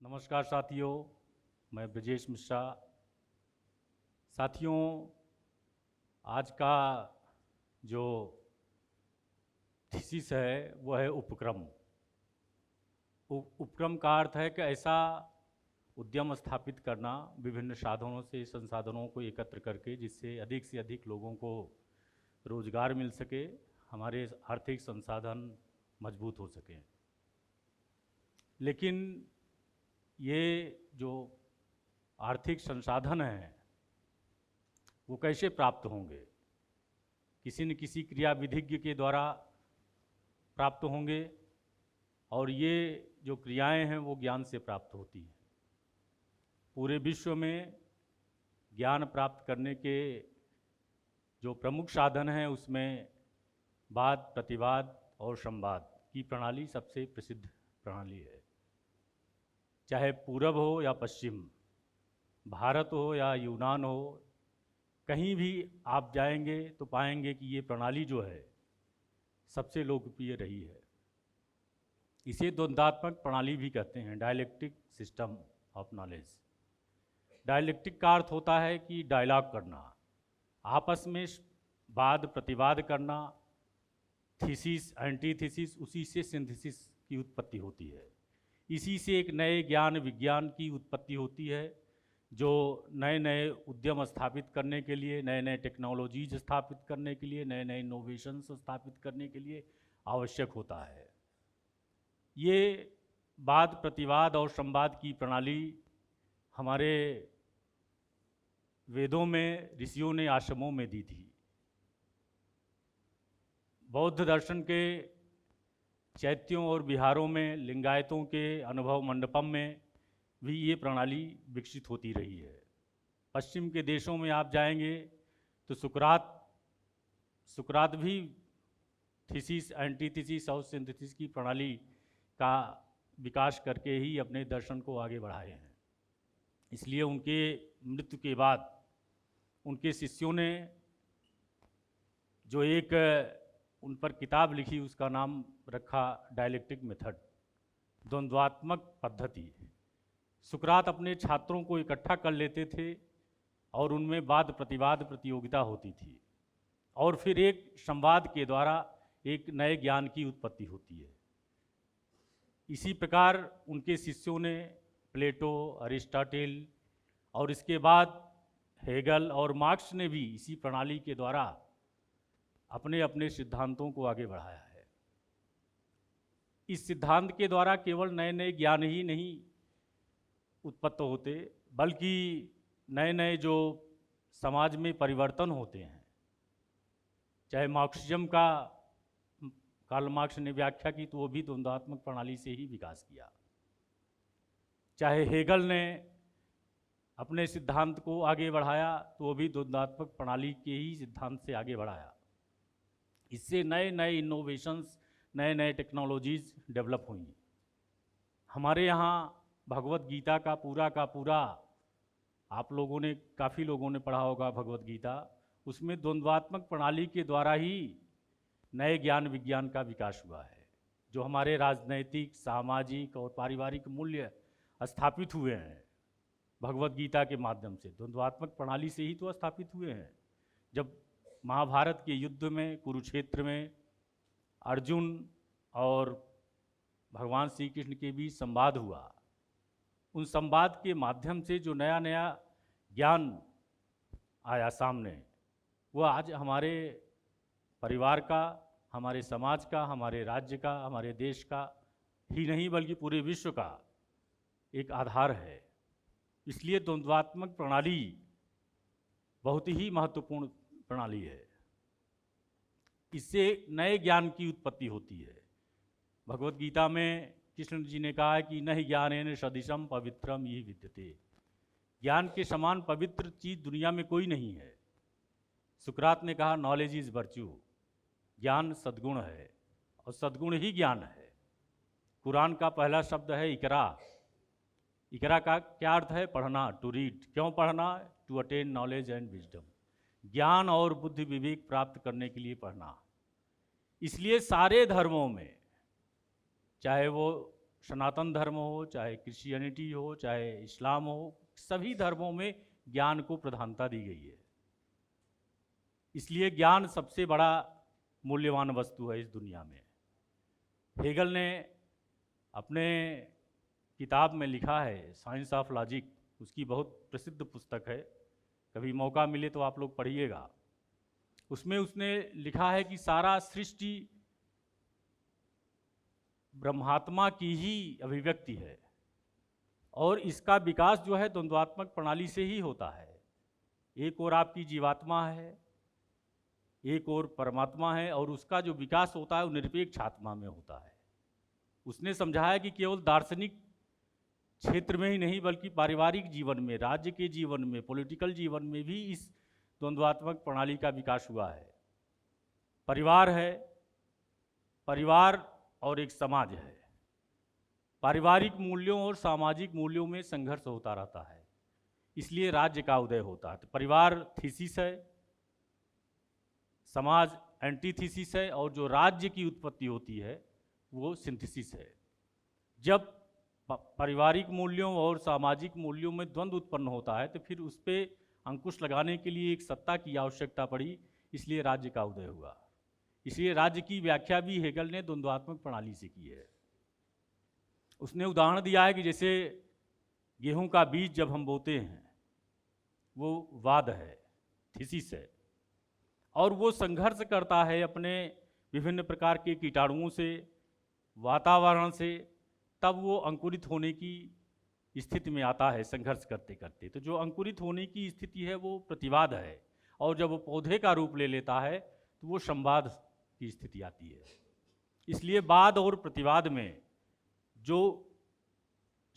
नमस्कार साथियों, मैं ब्रजेश मिश्रा। साथियों, आज का जो थीसिस है वह है उपक्रम। उपक्रम का अर्थ है कि ऐसा उद्यम स्थापित करना विभिन्न साधनों से संसाधनों को एकत्र करके जिससे अधिक से अधिक लोगों को रोजगार मिल सके, हमारे आर्थिक संसाधन मजबूत हो सकें। लेकिन ये जो आर्थिक संसाधन हैं वो कैसे प्राप्त होंगे? किसी न किसी क्रियाविधिज्ञ के द्वारा प्राप्त होंगे, और ये जो क्रियाएं हैं वो ज्ञान से प्राप्त होती हैं। पूरे विश्व में ज्ञान प्राप्त करने के जो प्रमुख साधन हैं उसमें वाद, प्रतिवाद और संवाद की प्रणाली सबसे प्रसिद्ध प्रणाली है। चाहे पूरब हो या पश्चिम, भारत हो या यूनान हो, कहीं भी आप जाएंगे तो पाएंगे कि ये प्रणाली जो है सबसे लोकप्रिय रही है। इसे द्वंद्वात्मक प्रणाली भी कहते हैं, dialectic system of knowledge. Dialectic का अर्थ होता है कि डायलॉग करना, आपस में वाद प्रतिवाद करना, थीसिस एंटीथीसिस, उसी से सिंथेसिस की उत्पत्ति होती है। इसी से एक नए ज्ञान विज्ञान की उत्पत्ति होती है जो नए नए उद्यम स्थापित करने के लिए, नए नए टेक्नोलॉजीज स्थापित करने के लिए, नए नए इनोवेशंस स्थापित करने के लिए आवश्यक होता है। ये वाद प्रतिवाद और संवाद की प्रणाली हमारे वेदों में ऋषियों ने आश्रमों में दी थी। बौद्ध दर्शन के चैत्यों और विहारों में, लिंगायतों के अनुभव मंडपम में भी ये प्रणाली विकसित होती रही है। पश्चिम के देशों में आप जाएंगे तो सुकरात भी थीसिस एंटीथीसिस और सिंथेसिस की प्रणाली का विकास करके ही अपने दर्शन को आगे बढ़ाए हैं। इसलिए उनके मृत्यु के बाद उनके शिष्यों ने जो एक उन पर किताब लिखी, उसका नाम रखा डायलेक्टिक मेथड, द्वंद्वात्मक पद्धति। सुकरात अपने छात्रों को इकट्ठा कर लेते थे और उनमें वाद प्रतिवाद प्रतियोगिता होती थी, और फिर एक संवाद के द्वारा एक नए ज्ञान की उत्पत्ति होती है। इसी प्रकार उनके शिष्यों ने प्लेटो, अरिस्टोटेल और इसके बाद हेगल और मार्क्स ने भी इसी प्रणाली के द्वारा अपने अपने सिद्धांतों को आगे बढ़ाया है। इस सिद्धांत के द्वारा केवल नए नए ज्ञान ही नहीं उत्पन्न होते, बल्कि नए नए जो समाज में परिवर्तन होते हैं। चाहे मार्क्सिज्म का कार्ल मार्क्स ने व्याख्या की तो वो भी द्वंद्वात्मक प्रणाली से ही विकास किया। चाहे हेगल ने अपने सिद्धांत को आगे बढ़ाया तो वो भी द्वंद्वात्मक प्रणाली के ही सिद्धांत से आगे बढ़ाया। इससे नए नए इनोवेशंस, नए नए टेक्नोलॉजीज डेवलप हुई। हमारे यहाँ भगवत गीता का पूरा आप लोगों ने, काफ़ी लोगों ने पढ़ा होगा भगवत गीता। उसमें द्वंद्वात्मक प्रणाली के द्वारा ही नए ज्ञान विज्ञान का विकास हुआ है। जो हमारे राजनैतिक, सामाजिक और पारिवारिक मूल्य स्थापित हुए हैं भगवत गीता के माध्यम से, द्वंद्वात्मक प्रणाली से ही तो स्थापित हुए हैं। जब महाभारत के युद्ध में, कुरुक्षेत्र में अर्जुन और भगवान श्री कृष्ण के बीच संवाद हुआ, उन संवाद के माध्यम से जो नया नया ज्ञान आया सामने, वो आज हमारे परिवार का, हमारे समाज का, हमारे राज्य का, हमारे देश का ही नहीं बल्कि पूरे विश्व का एक आधार है। इसलिए द्वंद्वात्मक प्रणाली बहुत ही महत्वपूर्ण प्रणाली है। इससे नए ज्ञान की उत्पत्ति होती है। भगवत गीता में कृष्ण जी ने कहा है कि न ही ज्ञानेन सदृशम पवित्रम ये विद्यते। ज्ञान के समान पवित्र चीज़ दुनिया में कोई नहीं है। सुकरात ने कहा नॉलेज इज वर्च्यू, ज्ञान सद्गुण है और सद्गुण ही ज्ञान है। कुरान का पहला शब्द है इकरा। इकरा का क्या अर्थ है? पढ़ना, टू रीड। क्यों पढ़ना? To attain knowledge and wisdom, ज्ञान और बुद्धि विवेक प्राप्त करने के लिए पढ़ना। इसलिए सारे धर्मों में, चाहे वो सनातन धर्म हो, चाहे क्रिश्चियनिटी हो, चाहे इस्लाम हो, सभी धर्मों में ज्ञान को प्रधानता दी गई है। इसलिए ज्ञान सबसे बड़ा मूल्यवान वस्तु है इस दुनिया में। हेगल ने अपने किताब में लिखा है साइंस ऑफ लॉजिक, उसकी बहुत प्रसिद्ध पुस्तक है, कभी मौका मिले तो आप लोग पढ़िएगा। उसमें उसने लिखा है कि सारा सृष्टि ब्रह्मात्मा की ही अभिव्यक्ति है और इसका विकास जो है द्वंद्वात्मक प्रणाली से ही होता है। एक ओर आपकी जीवात्मा है, एक ओर परमात्मा है, और उसका जो विकास होता है वो निरपेक्ष आत्मा में होता है। उसने समझाया कि केवल दार्शनिक क्षेत्र में ही नहीं बल्कि पारिवारिक जीवन में, राज्य के जीवन में, पॉलिटिकल जीवन में भी इस द्वंद्वात्मक प्रणाली का विकास हुआ है। परिवार है, परिवार और एक समाज है। पारिवारिक मूल्यों और सामाजिक मूल्यों में संघर्ष होता रहता है, इसलिए राज्य का उदय होता है। तो परिवार थीसिस है, समाज एंटीथीसिस है, और जो राज्य की उत्पत्ति होती है वो सिंथेसिस है। जब पारिवारिक मूल्यों और सामाजिक मूल्यों में द्वंद्व उत्पन्न होता है तो फिर उस पर अंकुश लगाने के लिए एक सत्ता की आवश्यकता पड़ी, इसलिए राज्य का उदय हुआ। इसलिए राज्य की व्याख्या भी हेगल ने द्वंद्वात्मक प्रणाली से की है। उसने उदाहरण दिया है कि जैसे गेहूं का बीज जब हम बोते हैं वो वाद है, थीसिस है, और वो संघर्ष करता है अपने विभिन्न प्रकार के कीटाणुओं से, वातावरण से, तब वो अंकुरित होने की स्थिति में आता है संघर्ष करते करते। तो जो अंकुरित होने की स्थिति है वो प्रतिवाद है, और जब वो पौधे का रूप ले लेता है तो वो संवाद की स्थिति आती है। इसलिए वाद और प्रतिवाद में जो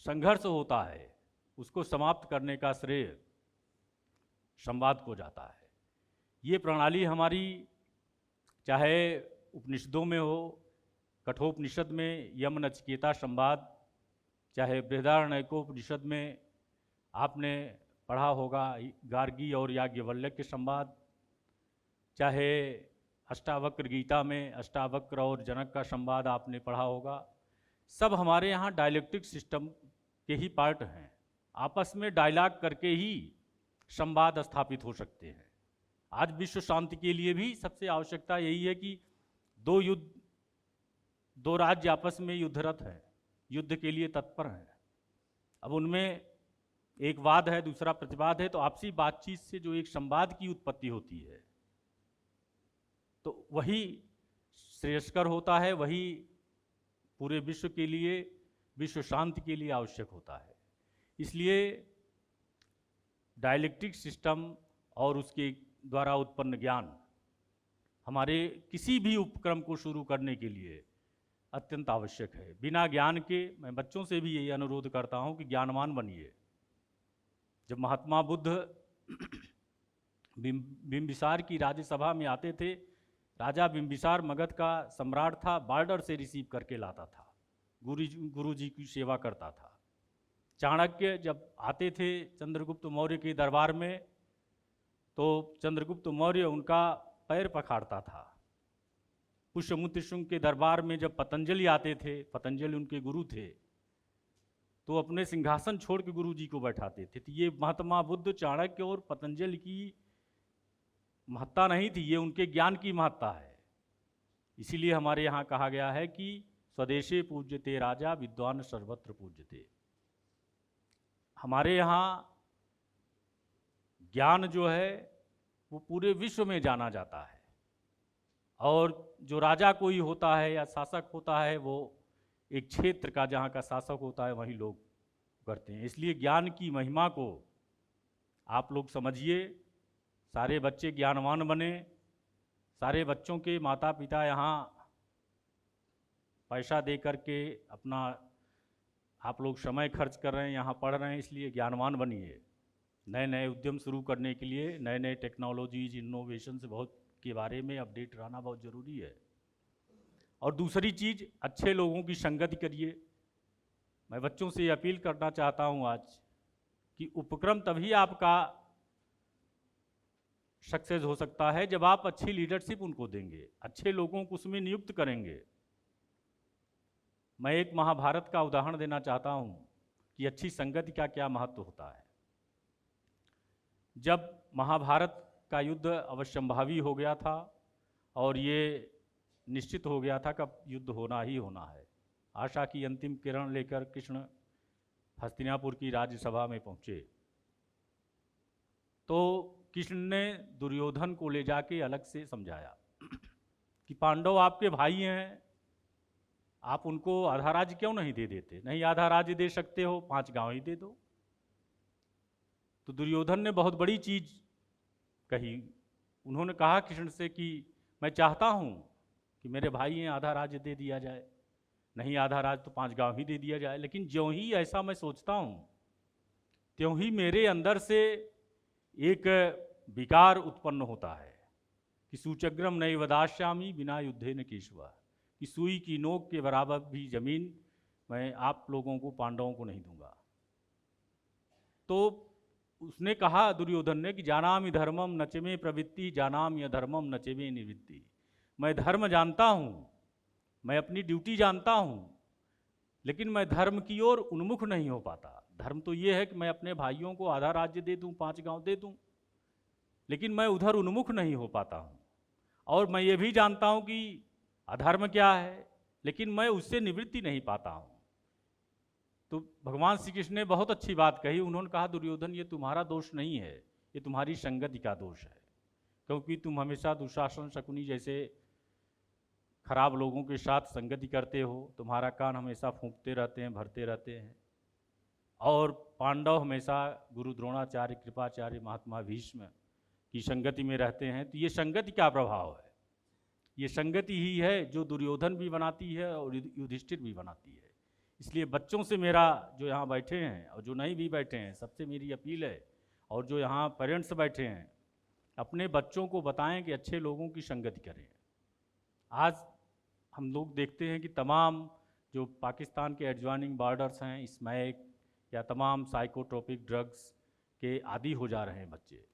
संघर्ष होता है उसको समाप्त करने का श्रेय संवाद को जाता है। ये प्रणाली हमारी चाहे उपनिषदों में हो, कठोपनिषद में यम नचिकेता संवाद, चाहे बृहदारण्यकोपनिषद में आपने पढ़ा होगा गार्गी और याज्ञवल्क्य के संवाद, चाहे अष्टावक्र गीता में अष्टावक्र और जनक का संवाद आपने पढ़ा होगा, सब हमारे यहाँ डायलेक्टिक सिस्टम के ही पार्ट हैं। आपस में डायलॉग करके ही संवाद स्थापित हो सकते हैं। आज विश्व शांति के लिए भी सबसे आवश्यकता यही है कि दो राज्य आपस में युद्धरत हैं, युद्ध के लिए तत्पर हैं। अब उनमें एक वाद है, दूसरा प्रतिवाद है, तो आपसी बातचीत से जो एक संवाद की उत्पत्ति होती है तो वही श्रेयस्कर होता है, वही पूरे विश्व के लिए, विश्व शांति के लिए आवश्यक होता है। इसलिए डायलेक्टिक सिस्टम और उसके द्वारा उत्पन्न ज्ञान हमारे किसी भी उपक्रम को शुरू करने के लिए अत्यंत आवश्यक है। बिना ज्ञान के, मैं बच्चों से भी यही अनुरोध करता हूं कि ज्ञानवान बनिए। जब महात्मा बुद्ध बिंबिसार की राज्यसभा में आते थे, राजा बिंबिसार मगध का सम्राट था, बॉर्डर से रिसीव करके लाता था, गुरु जी की सेवा करता था। चाणक्य जब आते थे चंद्रगुप्त मौर्य के दरबार में तो चंद्रगुप्त मौर्य उनका पैर पखाड़ता था। पुष्यमुत्र शुंग के दरबार में जब पतंजलि आते थे, पतंजलि उनके गुरु थे, तो अपने सिंहासन छोड़ के गुरु जी को बैठाते थे। तो ये महात्मा बुद्ध, चाणक्य और पतंजलि की महत्ता नहीं थी, ये उनके ज्ञान की महत्ता है। इसीलिए हमारे यहाँ कहा गया है कि स्वदेशे पूज्यते राजा विद्वान सर्वत्र पूज्यते। हमारे यहाँ ज्ञान जो है वो पूरे विश्व में जाना जाता है, और जो राजा कोई होता है या शासक होता है वो एक क्षेत्र का जहाँ का शासक होता है वहीं लोग करते हैं। इसलिए ज्ञान की महिमा को आप लोग समझिए, सारे बच्चे ज्ञानवान बने। सारे बच्चों के माता पिता यहाँ पैसा दे करके अपना आप लोग समय खर्च कर रहे हैं, यहाँ पढ़ रहे हैं, इसलिए ज्ञानवान बनिए। नए नए उद्यम शुरू करने के लिए नए नए टेक्नोलॉजीज, इनोवेशन से बहुत के बारे में अपडेट रहना बहुत ज़रूरी है। और दूसरी चीज़, अच्छे लोगों की संगति करिए। मैं बच्चों से अपील करना चाहता हूँ आज कि उपक्रम तभी आपका सक्सेस हो सकता है जब आप अच्छी लीडरशिप उनको देंगे, अच्छे लोगों को उसमें नियुक्त करेंगे। मैं एक महाभारत का उदाहरण देना चाहता हूँ कि अच्छी संगति का क्या महत्व होता है। जब महाभारत का युद्ध अवश्यंभावी हो गया था और ये निश्चित हो गया था कि अब युद्ध होना ही होना है, आशा की अंतिम किरण लेकर कृष्ण हस्तिनापुर की राज्यसभा में पहुँचे, तो कृष्ण ने दुर्योधन को ले जाके अलग से समझाया कि पांडव आपके भाई हैं, आप उनको आधा राज्य क्यों नहीं दे देते? नहीं आधा राज्य दे सकते हो, 5 गांव ही दे दो। तो दुर्योधन ने बहुत बड़ी चीज कही। उन्होंने कहा कृष्ण से कि मैं चाहता हूं कि मेरे भाई हैं, आधा राज्य दे दिया जाए। नहीं आधा राज्य तो 5 गांव ही दे दिया जाए। लेकिन ज्यों ही ऐसा मैं सोचता हूं त्यों ही मेरे अंदर से एक विकार उत्पन्न होता है कि सूचग्रम नई वदाश्यामी बिना युद्धे न केशवा, कि सुई की नोक के बराबर भी जमीन मैं आप लोगों को, पांडवों को नहीं दूंगा। तो उसने कहा दुर्योधन ने कि जानामि धर्मम नच में प्रवृत्ति, जानामि अधर्मम नच में निवृत्ति। मैं धर्म जानता हूँ, मैं अपनी ड्यूटी जानता हूँ, लेकिन मैं धर्म की ओर उन्मुख नहीं हो पाता। धर्म तो ये है कि मैं अपने भाइयों को आधा राज्य दे दूँ, 5 गांव दे दूँ, लेकिन मैं उधर उन्मुख नहीं हो पाता हूँ। और मैं ये भी जानता हूँ कि अधर्म क्या है, लेकिन मैं उससे निवृत्ति नहीं पाता हूँ। तो भगवान श्री कृष्ण ने बहुत अच्छी बात कही। उन्होंने कहा दुर्योधन ये तुम्हारा दोष नहीं है, ये तुम्हारी संगति का दोष है, क्योंकि तुम हमेशा दुशासन, शकुनी जैसे खराब लोगों के साथ संगति करते हो। तुम्हारा कान हमेशा फूंकते रहते हैं, भरते रहते हैं। और पांडव हमेशा गुरु द्रोणाचार्य, कृपाचार्य, महात्मा भीष्म की संगति में रहते हैं। तो ये संगति का प्रभाव है, ये संगति ही है जो दुर्योधन भी बनाती है और युधिष्ठिर भी बनाती है। इसलिए बच्चों से मेरा, जो यहाँ बैठे हैं और जो नहीं भी बैठे हैं, सबसे मेरी अपील है, और जो यहाँ पेरेंट्स बैठे हैं, अपने बच्चों को बताएं कि अच्छे लोगों की संगति करें। आज हम लोग देखते हैं कि तमाम जो पाकिस्तान के एडजॉइनिंग बॉर्डर्स हैं, स्मैक या तमाम साइकोट्रोपिक ड्रग्स के आदी हो जा रहे हैं बच्चे।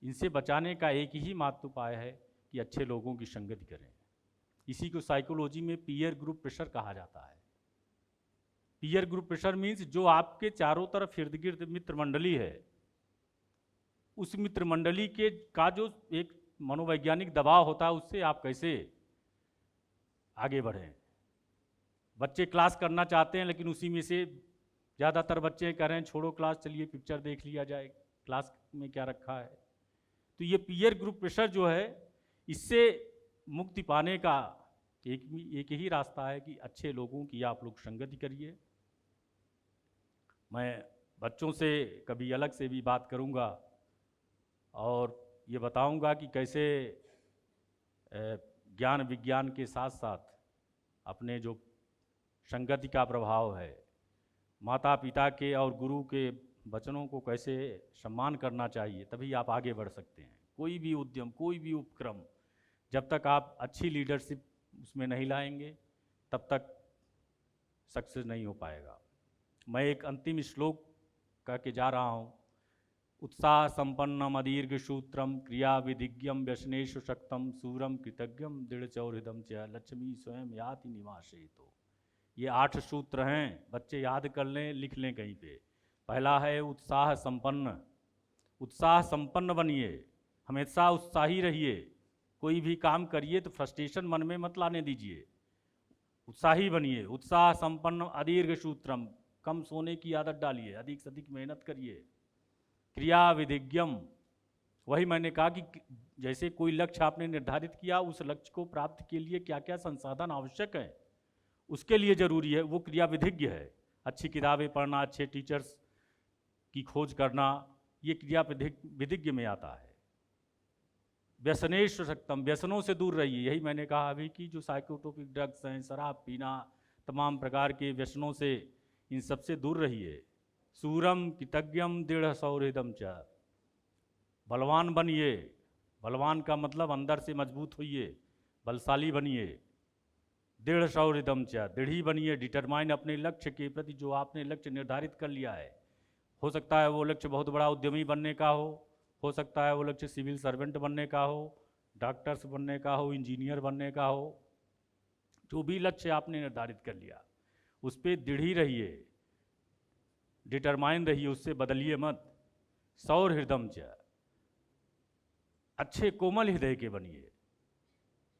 इनसे बचाने का एक ही मात्र उपाय है कि अच्छे लोगों की संगति करें। इसी को साइकोलॉजी में पीयर ग्रुप प्रेशर कहा जाता है। पीयर ग्रुप प्रेशर मीन्स जो आपके चारों तरफ इर्द गिर्द मित्र मंडली है, उस मित्र मंडली के का जो एक मनोवैज्ञानिक दबाव होता है, उससे आप कैसे आगे बढ़ें। बच्चे क्लास करना चाहते हैं, लेकिन उसी में से ज़्यादातर बच्चे कह रहे हैं छोड़ो क्लास, चलिए पिक्चर देख लिया जाए, क्लास में क्या रखा है। तो ये पीयर ग्रुप प्रेशर जो है, इससे मुक्ति पाने का एक ही रास्ता है कि अच्छे लोगों की आप लोग संगति करिए। मैं बच्चों से कभी अलग से भी बात करूंगा और ये बताऊंगा कि कैसे ज्ञान विज्ञान के साथ साथ अपने जो संगति का प्रभाव है, माता पिता के और गुरु के वचनों को कैसे सम्मान करना चाहिए, तभी आप आगे बढ़ सकते हैं। कोई भी उद्यम, कोई भी उपक्रम, जब तक आप अच्छी लीडरशिप उसमें नहीं लाएंगे, तब तक सक्सेस नहीं हो पाएगा। मैं एक अंतिम श्लोक कह के जा रहा हूँ। उत्साह संपन्नम अदीर्घ सूत्रम क्रिया विधिज्ञम व्यसनेषु शक्तम सूरम कृतज्ञम दृढ़ चौहृदम च लक्ष्मी स्वयं याति निवासेतो। ये 8 सूत्र हैं, बच्चे याद कर लें, लिख लें कहीं पे। पहला है उत्साह संपन्न। उत्साह संपन्न बनिए, हमेशा उत्साही रहिए। कोई भी काम करिए तो फ्रस्ट्रेशन मन में मत लाने दीजिए, उत्साही बनिए। उत्साह संपन्न अदीर्घ सूत्रम, कम सोने की आदत डालिए, अधिक से अधिक मेहनत करिए। क्रिया विधिज्ञम, वही मैंने कहा कि जैसे कोई लक्ष्य आपने निर्धारित किया, उस लक्ष्य को प्राप्त के लिए क्या क्या संसाधन आवश्यक है, उसके लिए जरूरी है, वो क्रिया विधिज्ञ है। अच्छी किताबें पढ़ना, अच्छे टीचर्स की खोज करना, ये क्रिया विधिज्ञ में आता है। व्यसनेश सक्तम, व्यसनों से दूर रहिए। यही मैंने कहा अभी कि जो साइकोट्रोपिक ड्रग्स हैं, शराब पीना, तमाम प्रकार के व्यसनों से, इन सबसे दूर रहिए। सूरम कृतज्ञम दृढ़ सौहृदम च, बलवान बनिए। बलवान का मतलब अंदर से मजबूत होइए, बलशाली बनिए। दृढ़ सौहृदम च, दृढ़ी बनिए, डिटरमाइन अपने लक्ष्य के प्रति। जो आपने लक्ष्य निर्धारित कर लिया है, हो सकता है वो लक्ष्य बहुत बड़ा उद्यमी बनने का हो सकता है वो लक्ष्य सिविल सर्वेंट बनने का हो, डॉक्टर्स बनने का हो, इंजीनियर बनने का हो, जो भी लक्ष्य आपने निर्धारित कर लिया उस पर दृढ़ ही रहिए, डिटरमाइन रहिए, उससे बदलिए मत। सौर हृदम च, अच्छे कोमल हृदय के बनिए।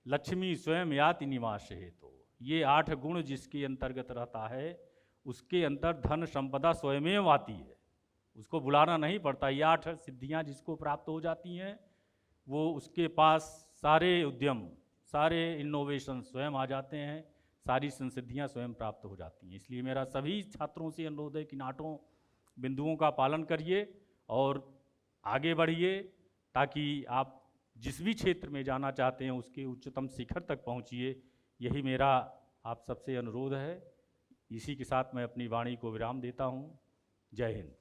लक्ष्मी स्वयं याति निवास है, तो ये 8 गुण जिसके अंतर्गत रहता है उसके अंदर धन संपदा स्वयमेव आती है, उसको बुलाना नहीं पड़ता। ये 8 सिद्धियां जिसको प्राप्त हो जाती हैं वो उसके पास सारे उद्यम, सारे इनोवेशन स्वयं आ जाते हैं, सारी संसिद्धियां स्वयं प्राप्त हो जाती हैं। इसलिए मेरा सभी छात्रों से अनुरोध है कि इन 8 बिंदुओं का पालन करिए और आगे बढ़िए, ताकि आप जिस भी क्षेत्र में जाना चाहते हैं उसके उच्चतम शिखर तक पहुंचिए। यही मेरा आप सबसे अनुरोध है। इसी के साथ मैं अपनी वाणी को विराम देता हूं। जय हिंद।